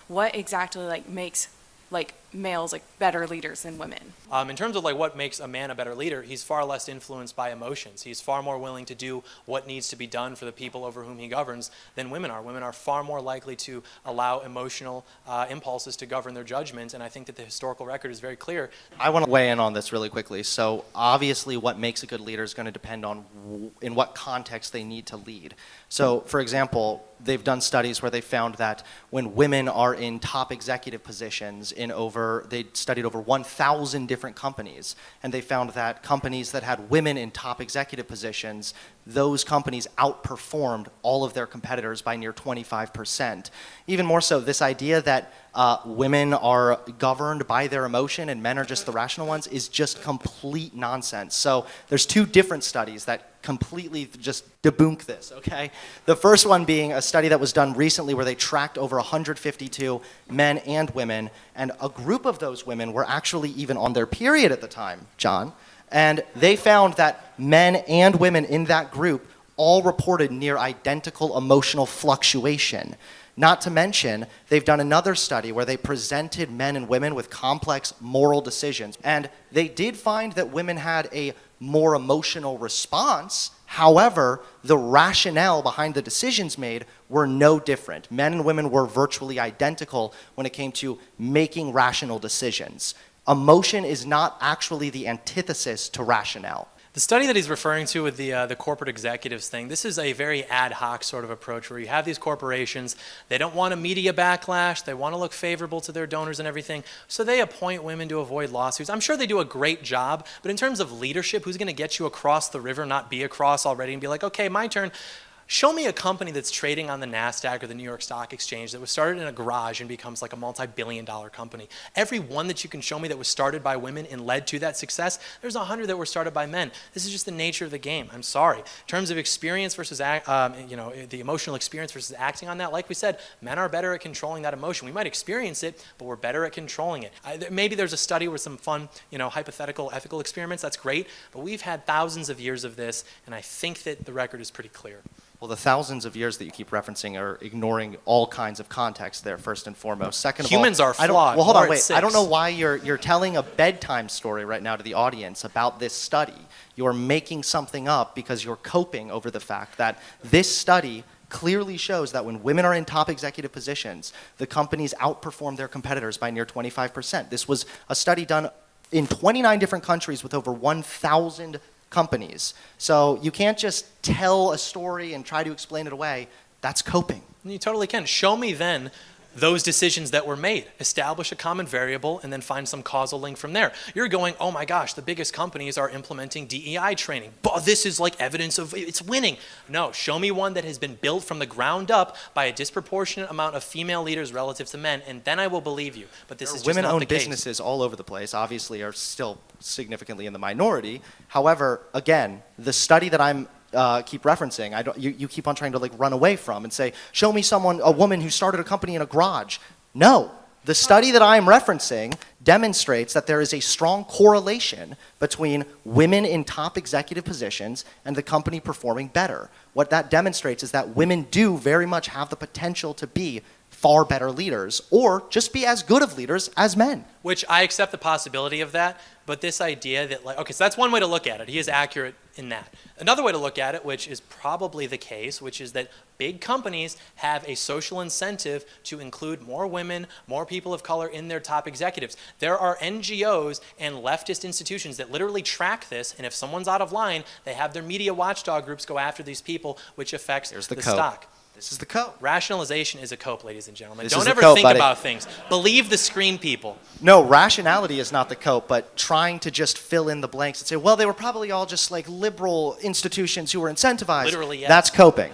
what exactly makes males better leaders than women? In terms of what makes a man a better leader, he's far less influenced by emotions. He's far more willing to do what needs to be done for the people over whom he governs than women are. Women are far more likely to allow emotional impulses to govern their judgment, and I think that the historical record is very clear. I want to weigh in on this really quickly. So obviously what makes a good leader is going to depend on in what context they need to lead. So for example, they've done studies where they found that when women are in top executive positions they studied over 1,000 different companies, and they found that companies that had women in top executive positions, those companies outperformed all of their competitors by near 25%. Even more so, this idea that women are governed by their emotion and men are just the rational ones is just complete nonsense. So there's two different studies that completely just debunk this, okay? The first one being a study that was done recently where they tracked over 152 men and women, and a group of those women were actually even on their period at the time, John. And they found that men and women in that group all reported near identical emotional fluctuation. Not to mention, they've done another study where they presented men and women with complex moral decisions. And they did find that women had a more emotional response. However, the rationale behind the decisions made were no different. Men and women were virtually identical when it came to making rational decisions. Emotion is not actually the antithesis to rationale. The study that he's referring to with the corporate executives thing, this is a very ad hoc sort of approach where you have these corporations, they don't want a media backlash, they want to look favorable to their donors and everything, so they appoint women to avoid lawsuits. I'm sure they do a great job, but in terms of leadership, who's going to get you across the river, not be across already, and be like, okay, my turn. Show me a company that's trading on the NASDAQ or the New York Stock Exchange that was started in a garage and becomes a multi-billion-dollar company. Every one that you can show me that was started by women and led to that success, there's 100 that were started by men. This is just the nature of the game. I'm sorry. In terms of experience versus, the emotional experience versus acting on that, like we said, men are better at controlling that emotion. We might experience it, but we're better at controlling it. Maybe there's a study with some fun, hypothetical ethical experiments. That's great, but we've had thousands of years of this, and I think that the record is pretty clear. Well, the thousands of years that you keep referencing are ignoring all kinds of context there, first and foremost. Second of all, humans are flawed. Well, hold on, wait. I don't know why you're telling a bedtime story right now to the audience about this study. You're making something up because you're coping over the fact that this study clearly shows that when women are in top executive positions, the companies outperform their competitors by near 25%. This was a study done in 29 different countries with over 1,000 companies. So you can't just tell a story and try to explain it away. That's coping. You totally can. Show me then those decisions that were made. Establish a common variable and then find some causal link from there. You're going, oh my gosh, the biggest companies are implementing DEI training. But this is evidence of it's winning. No, show me one that has been built from the ground up by a disproportionate amount of female leaders relative to men, and then I will believe you. But this is just not the case. Women-owned businesses all over the place obviously are still significantly in the minority. However, again, the study that I'm keep referencing, you keep on trying to run away from and say, show me a woman who started a company in a garage. No, the study that I'm referencing demonstrates that there is a strong correlation between women in top executive positions and the company performing better. What that demonstrates is that women do very much have the potential to be far better leaders, or just be as good of leaders as men. Which I accept the possibility of that, but this idea that okay, so that's one way to look at it. He is accurate in that. Another way to look at it, which is probably the case, which is that big companies have a social incentive to include more women, more people of color in their top executives. There are NGOs and leftist institutions that literally track this, and if someone's out of line, they have their media watchdog groups go after these people, which affects the stock. This is the cope. Rationalization is a cope, ladies and gentlemen. This Don't is the ever cope, think buddy. about things. Believe the screen people. No, rationality is not the cope, but trying to just fill in the blanks and say, well, they were probably all just liberal institutions who were incentivized. Literally, yes. That's coping.